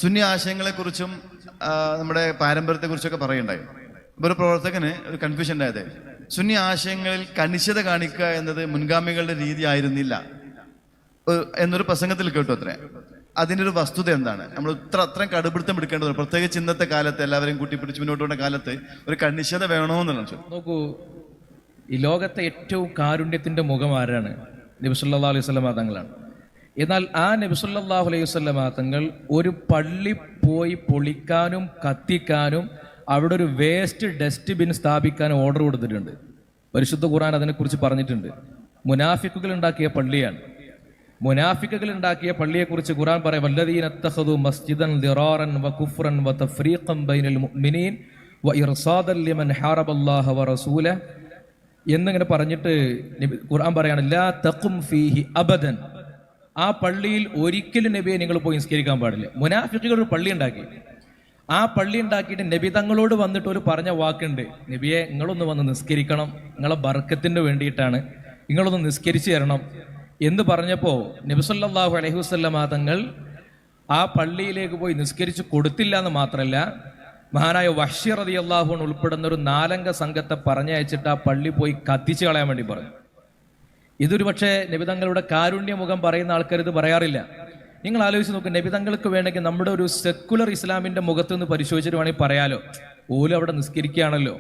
സുന്നി ആശയങ്ങളെക്കുറിച്ചും നമ്മുടെ പാരമ്പര്യത്തെക്കുറിച്ചൊക്കെ പറയുണ്ടായി. ഇപ്പോൾ ഒരു പ്രവർത്തകന് ഒരു കൺഫ്യൂഷൻ ഉണ്ടായത്, സുന്നി ആശയങ്ങളിൽ കണിശത കാണിക്കുക എന്നത് മുൻഗാമികളുടെ രീതി ആയിരുന്നില്ല എന്നൊരു പ്രസംഗത്തിൽ കേട്ടു. അത്രേ അതിൻ്റെ ഒരു വസ്തുത എന്താണ്? നമ്മൾ അത്രയും കടുപിടുത്തം എടുക്കേണ്ടത്, പ്രത്യേകിച്ച് ഇന്നത്തെ കാലത്ത് എല്ലാവരെയും കൂട്ടിപ്പിടിച്ച് മുന്നോട്ട് പോകുന്ന കാലത്ത് ഒരു കണിശത വേണമെന്നുള്ള. നോക്കൂ, ഈ ലോകത്തെ ഏറ്റവും കാരുണ്യത്തിന്റെ മുഖം ആരാണ്? നബി സല്ലല്ലാഹു അലൈഹി വസല്ലമ തങ്ങളാണ്. എന്നാൽ ആ നബി സല്ലല്ലാഹു അലൈഹി വസല്ലമ തങ്ങൾ ഒരു പള്ളി പോയി പൊളിക്കാനും കത്തിക്കാനും അവിടെ ഒരു വേസ്റ്റ് ഡസ്റ്റ്ബിൻ സ്ഥാപിക്കാനും ഓർഡർ കൊടുത്തിട്ടുണ്ട്. പരിശുദ്ധ ഖുർആൻ അതിനെക്കുറിച്ച് പറഞ്ഞിട്ടുണ്ട്. മുനാഫിക്കുകൾ ഉണ്ടാക്കിയ പള്ളിയാണ്. മുനാഫിക്കുകൾ ഉണ്ടാക്കിയ പള്ളിയെക്കുറിച്ച് ഖുർആൻ പറയും, വല്ലദീന ഇത്തഖദു മസ്ജിദൻ ദിറാറൻ വകുഫ്റൻ വതഫ്രീഖൻ ബൈനൽ മുഅ്മിനീൻ വഇർസാദൻ ലിമൻ ഹറബല്ലാഹ വറസൂലഹു എന്നിങ്ങനെ പറഞ്ഞിട്ട് ഖുർആൻ പറയാണ്, ലാ തഖും ഫീഹി അബദൻ. ആ പള്ളിയിൽ ഒരിക്കലും നബിയെ നിങ്ങൾ പോയി നിസ്കരിക്കാൻ പാടില്ല. മുനാഫിക്കുകൾ ഒരു പള്ളി ഉണ്ടാക്കി. ആ പള്ളി ഉണ്ടാക്കിയിട്ട് നബി തങ്ങളോട് വന്നിട്ട് ഒരു പറഞ്ഞ വാക്കുണ്ട്, നബിയെ നിങ്ങളൊന്ന് വന്ന് നിസ്കരിക്കണം, നിങ്ങളെ ബർക്കത്തിന് വേണ്ടിയിട്ടാണ്, നിങ്ങളൊന്ന് നിസ്കരിച്ചു തരണം എന്ന് പറഞ്ഞപ്പോൾ നബി സല്ലല്ലാഹു അലൈഹി വസല്ലമ തങ്ങൾ ആ പള്ളിയിലേക്ക് പോയി നിസ്കരിച്ച് കൊടുത്തില്ല എന്ന് മാത്രമല്ല, മഹാനായ വഹ്ശി റളിയല്ലാഹു അൻഹു ഉൾപ്പെടുന്ന ഒരു 4 അംഗ സംഘത്തെ പറഞ്ഞയച്ചിട്ട് ആ പള്ളി പോയി കത്തിച്ചു കളയാൻ വേണ്ടി പറഞ്ഞു. ഇതൊരു പക്ഷേ നബിതങ്ങളുടെ കാരുണ്യമുഖം പറയുന്ന ആൾക്കാർ ഇത് പറയാറില്ല. നിങ്ങൾ ആലോചിച്ച് നോക്കും, നബിതങ്ങൾക്ക് വേണമെങ്കിൽ നമ്മുടെ ഒരു സെക്കുലർ ഇസ്ലാമിന്റെ മുഖത്ത് നിന്ന് പരിശോധിച്ചിട്ട് വേണമെങ്കിൽ പറയാലോ, ഓലും അവിടെ നിസ്കരിക്കുകയാണല്ലോ,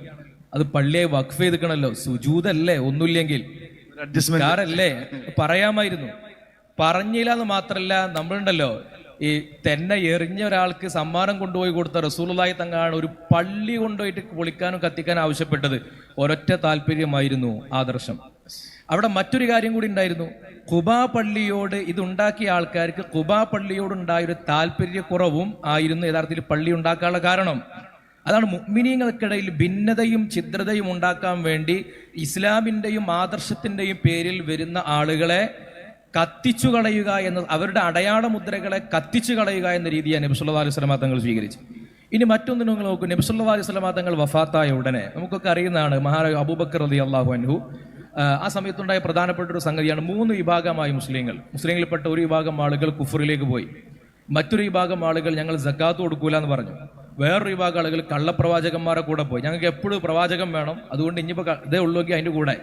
അത് പള്ളിയായി വഖഫ് ചെയ്തിക്കണല്ലോ, സുജൂദല്ലേ, ഒന്നുമില്ലെങ്കിൽ അഡ്ജസ്റ്റ്മെന്റ് പറയാമായിരുന്നു. പറഞ്ഞില്ല എന്ന് മാത്രമല്ല, നമ്മളുണ്ടല്ലോ ഈ തെന്നെ എറിഞ്ഞ ഒരാൾക്ക് സമ്മാനം കൊണ്ടുപോയി കൊടുത്ത റസൂലുള്ളാഹി തങ്ങളാണ് ഒരു പള്ളി കൊണ്ടുപോയിട്ട് പൊളിക്കാനും കത്തിക്കാനും ആവശ്യപ്പെട്ടത്. ഒരൊറ്റ താല്പര്യമായിരുന്നു, ആദർശം. അവിടെ മറ്റൊരു കാര്യം കൂടി ഉണ്ടായിരുന്നു. ഖുബാ പള്ളിയോട് ഇതുണ്ടാക്കിയ ആൾക്കാർക്ക് ഖുബാ പള്ളിയോടുണ്ടായൊരു താല്പര്യക്കുറവും ആയിരുന്നു യഥാർത്ഥത്തിൽ പള്ളി ഉണ്ടാക്കാനുള്ള കാരണം. അതാണ് മുഅ്മിനീങ്ങൾക്കിടയിൽ ഭിന്നതയും ഛിദ്രതയും ഉണ്ടാക്കാൻ വേണ്ടി ഇസ്ലാമിൻ്റെയും ആദർശത്തിൻ്റെയും പേരിൽ വരുന്ന ആളുകളെ കത്തിച്ചു കളയുക എന്ന, അവരുടെ അടയാള മുദ്രകളെ കത്തിച്ചു കളയുക എന്ന രീതിയാണ് നബി സല്ലല്ലാഹു അലൈഹി വസല്ലമ തങ്ങൾ സ്വീകരിച്ചു. ഇനി മറ്റൊന്ന് നിങ്ങൾ നോക്കൂ, നബി സല്ലല്ലാഹു അലൈഹി വസല്ലമ തങ്ങൾ വഫാത്തായ ഉടനെ നമുക്കൊക്കെ അറിയുന്നതാണ്, മഹാനായ അബൂബക്കർ റളിയല്ലാഹു അൻഹു ആ സമയത്തുണ്ടായ പ്രധാനപ്പെട്ട ഒരു സംഗതിയാണ്, 3 വിഭാഗമായി മുസ്ലിങ്ങളിൽപ്പെട്ട ഒരു വിഭാഗം ആളുകൾ കുഫറിലേക്ക് പോയി, മറ്റൊരു വിഭാഗം ആളുകൾ ഞങ്ങൾ സക്കാത്ത് കൊടുക്കൂല എന്ന് പറഞ്ഞു, വേറൊരു വിഭാഗം ആളുകൾ കള്ളപ്രവാചകന്മാരെ കൂടെ പോയി, ഞങ്ങൾക്ക് എപ്പോഴും പ്രവാചകം വേണം, അതുകൊണ്ട് ഇനിയിപ്പോൾ ഇതേ ഉള്ളൂക്കി അതിൻ്റെ കൂടെ.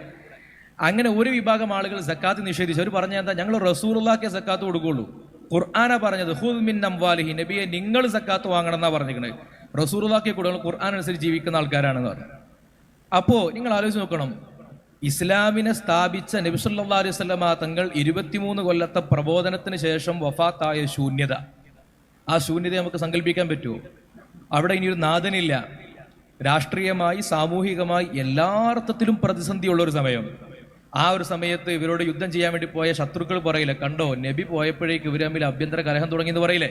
അങ്ങനെ ഒരു വിഭാഗം ആളുകൾ സക്കാത്ത് നിഷേധിച്ചു. അവർ പറഞ്ഞ എന്താ, ഞങ്ങൾ റസൂലുള്ളാഹിക്ക് സക്കാത്ത് കൊടുക്കുള്ളൂ. ഖുർആനാ പറഞ്ഞത്, ഖുദ് മിൻ അംവാലിഹി, നബിയെ നിങ്ങൾ സക്കാത്ത് വാങ്ങണം എന്നാ പറഞ്ഞിരിക്കുന്നത്. റസൂലുള്ളാഹിക്ക് കൊടുക്കണം, ഖുർആൻ അനുസരിച്ച് ജീവിക്കുന്ന ആൾക്കാരാണെന്ന് പറഞ്ഞു. അപ്പോൾ നിങ്ങൾ ആലോചിച്ച് നോക്കണം, ഇസ്ലാമിനെ സ്ഥാപിച്ച നബി സല്ലല്ലാഹു അലൈഹി വസല്ലമ തങ്ങൾ 23 കൊല്ലത്തെ പ്രബോധനത്തിന് ശേഷം വഫാത്തായ ശൂന്യത, ആ ശൂന്യത നമുക്ക് സങ്കല്പിക്കാൻ പറ്റുമോ? അവിടെ ഇനിയൊരു നാഥനില്ല. രാഷ്ട്രീയമായി സാമൂഹികമായി എല്ലാ അർത്ഥത്തിലും പ്രതിസന്ധിയുള്ളൊരു സമയം. ആ ഒരു സമയത്ത് ഇവരോട് യുദ്ധം ചെയ്യാൻ വേണ്ടി പോയ ശത്രുക്കൾ പറയില്ലേ, കണ്ടോ നബി പോയപ്പോഴേക്ക് ഇവർ തമ്മിൽ ആഭ്യന്തര കലഹം തുടങ്ങിയെന്ന് പറയില്ലേ.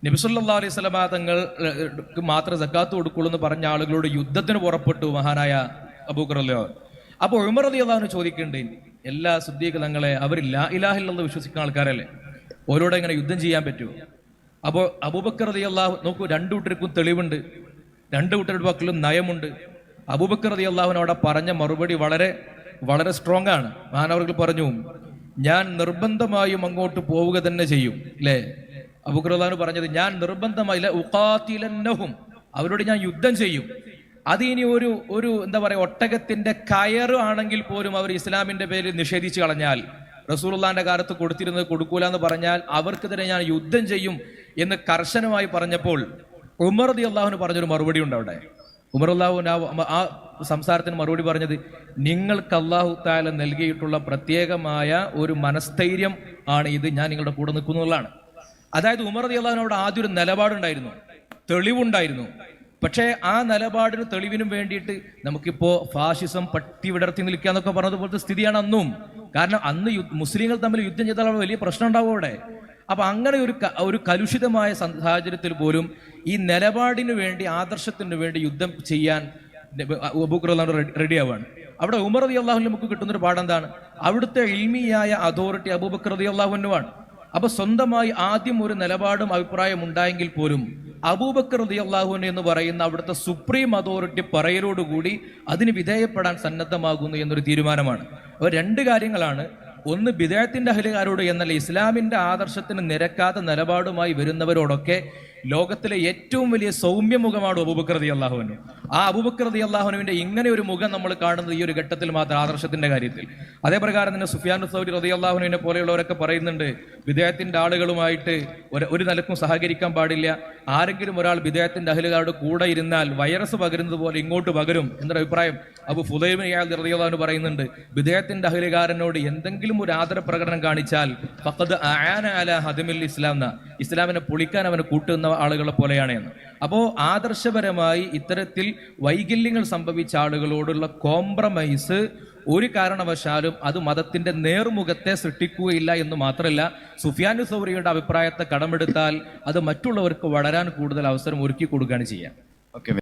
നബി സല്ലല്ലാഹു അലൈഹി വസല്ലമ തങ്ങൾക്ക് മാത്രം സക്കാത്ത് കൊടുക്കുള്ളൂ എന്ന് പറഞ്ഞ ആളുകളോട് യുദ്ധത്തിന് പുറപ്പെട്ടു മഹാനായ അബൂബക്കർ റളിയല്ലാഹു അൻഹു. അപ്പോൾ ഉമർ റളിയല്ലാഹു അൻഹു ചോദിക്കുന്നുണ്ട്, എല്ലാ സിദ്ദീഖ് തങ്ങളെ, അവർ ലാ ഇലാഹ ഇല്ലല്ലാഹ് വിശ്വസിക്കുന്ന ആൾക്കാരല്ലേ, ഓരോടെ എങ്ങനെ യുദ്ധം ചെയ്യാൻ പറ്റുമോ? അപ്പോൾ അബൂബക്കർ റളിയല്ലാഹു, നോക്കൂ, 2 കൂട്ടർക്കും തെളിവുണ്ട്, 2 കൂട്ടരുടെ പക്കലും നയമുണ്ട്. അബൂബക്കർ റളിയല്ലാഹു അവിടെ പറഞ്ഞ മറുപടി വളരെ വളരെ സ്ട്രോങ് ആണ്. മഹാനവർകൾ പറഞ്ഞു, ഞാൻ നിർബന്ധമായും അങ്ങോട്ട് പോവുക തന്നെ ചെയ്യും, അല്ലേ? അബൂബക്കർ റളിയല്ലാഹു പറഞ്ഞത്, ഞാൻ നിർബന്ധമായി ഉഖാതിലന്നഹും, അവരോട് ഞാൻ യുദ്ധം ചെയ്യും. അത് ഇനി ഒരു എന്താ പറയുക, ഒട്ടകത്തിന്റെ കയറ് ആണെങ്കിൽ പോലും അവർ ഇസ്ലാമിന്റെ പേരിൽ നിഷേധിച്ചു കളഞ്ഞാൽ, റസൂലുള്ളാഹിന്റെ കാലത്ത് കൊടുത്തിരുന്നത് കൊടുക്കൂല എന്ന് പറഞ്ഞാൽ അവർക്കെതിരെ ഞാൻ യുദ്ധം ചെയ്യും എന്ന് കർശനമായി പറഞ്ഞപ്പോൾ ഉമർ റളിയല്ലാഹു അൻഹു പറഞ്ഞൊരു മറുപടി ഉണ്ട് അവിടെ. ഉമർ റളിയല്ലാഹു അൻഹു ആ സംസാരത്തിന് മറുപടി പറഞ്ഞത്, നിങ്ങൾക്ക് അല്ലാഹു തആല നൽകിയിട്ടുള്ള പ്രത്യേകമായ ഒരു മനസ്ഥൈര്യം ആണ് ഇത്, ഞാൻ നിങ്ങളുടെ കൂടെ നിൽക്കുന്നതാണ്. അതായത് ഉമർ റളിയല്ലാഹു അൻഹു അവിടെ ആദ്യം ഒരു നിലപാടുണ്ടായിരുന്നു, തെളിവുണ്ടായിരുന്നു. പക്ഷേ ആ നിലപാടിന് തെളിവിനും വേണ്ടിയിട്ട് നമുക്കിപ്പോൾ ഫാഷിസം പട്ടി വിടർത്തി നിൽക്കുക എന്നൊക്കെ പറഞ്ഞതുപോലത്തെ സ്ഥിതിയാണ് അന്നും. കാരണം അന്ന് മുസ്ലിങ്ങൾ തമ്മിൽ യുദ്ധം ചെയ്താൽ വലിയ പ്രശ്നം ഉണ്ടാവും അവിടെ. അപ്പൊ അങ്ങനെ ഒരു കലുഷിതമായ സാഹചര്യത്തിൽ പോലും ഈ നിലപാടിന് വേണ്ടി, ആദർശത്തിന് വേണ്ടി യുദ്ധം ചെയ്യാൻ അബൂബക്കർ റളിയല്ലാഹു അൻഹു റെഡി ആവാണ്. അവിടെ ഉമർ റളിയല്ലാഹു അൻഹു നമുക്ക് കിട്ടുന്നൊരു പാഠം എന്താണ്? അവിടുത്തെ ഇൽമിയായ അതോറിറ്റി അബൂബക്കർ റളിയല്ലാഹു അൻഹു ആണ്. അപ്പൊ സ്വന്തമായി ആദ്യം ഒരു നിലപാടും അഭിപ്രായം ഉണ്ടായെങ്കിൽ പോലും അബൂബക്കർ റളിയല്ലാഹു അൻഹു എന്ന് പറയുന്ന അവിടുത്തെ സുപ്രീം അതോറിറ്റി പറയലോടുകൂടി അതിന് വിധേയപ്പെടാൻ സന്നദ്ധമാകുന്നു എന്നൊരു തീരുമാനമാണ്. അപ്പോൾ 2 കാര്യങ്ങളാണ് ഒന്ന് ബിദഅത്തിന്റെ അഹ്ലുകാരോട് എന്നല്ല, ഇസ്ലാമിന്റെ ആദർശത്തിന് നിരക്കാത്ത നിലപാടുമായി വരുന്നവരോടൊക്കെ ലോകത്തിലെ ഏറ്റവും വലിയ സൗമ്യ മുഖമാണ് അബൂബക്കർ റളിയല്ലാഹു അൻഹു. ആ അബൂബക്കർ റളിയല്ലാഹുവിന്റെ ഇങ്ങനെ ഒരു മുഖം നമ്മൾ കാണുന്നത് ഈ ഒരു ഘട്ടത്തിൽ മാത്രം, ആദർശത്തിന്റെ കാര്യത്തിൽ. അതേപ്രകാരം തന്നെ സുഫിയാൻ സൗരി റളിയല്ലാഹുവിനെ പോലെയുള്ളവരൊക്കെ പറയുന്നുണ്ട്, ബിദഅത്തിന്റെ ആളുകളുമായിട്ട് ഒരു നിലക്കും സഹകരിക്കാൻ പാടില്ല. ആരെങ്കിലും ഒരാൾ ബിദഅത്തിന്റെ അഹ്ലുകാരുടെ കൂടെ ഇരുന്നാൽ വൈറസ് പകരുന്നത് പോലെ ഇങ്ങോട്ട് പകരും എന്നൊരു അഭിപ്രായം അബൂ ഫുദൈൽ ബിൻ ഇയാദ് റളിയല്ലാഹു അൻഹു പറയുന്നുണ്ട്. ബിദഅത്തിന്റെ അഹ്ലുകാരനോട് എന്തെങ്കിലും ഒരു ആദര പ്രകടനം കാണിച്ചാൽ ഫഖദ് അആന അലാ ഹദമിൽ ഇസ്ലാം, ഇസ്ലാമിനെ പൊളിക്കാൻ അവനെ കൂട്ടുന്ന ആളുകളെ പോലെയാണ് എന്ന്. അപ്പോൾ ആദർശപരമായി ഇത്തരത്തിൽ വൈകല്യങ്ങൾ സംഭവിച്ച ആളുകളോടുള്ള കോംപ്രമൈസ് ഒരു കാരണവശാലും അത് മതത്തിന്റെ നേർമുഖത്തെ സൃഷ്ടിക്കുകയില്ല എന്ന് മാത്രമല്ല, സുഫിയാൻ സൗരിയുടെ അഭിപ്രായത്തെ കടമെടുത്താൽ അത് മറ്റുള്ളവർക്ക് വളരാൻ കൂടുതൽ അവസരം ഒരുക്കി കൊടുക്കുകയാണ് ചെയ്യുക. ഓക്കെ.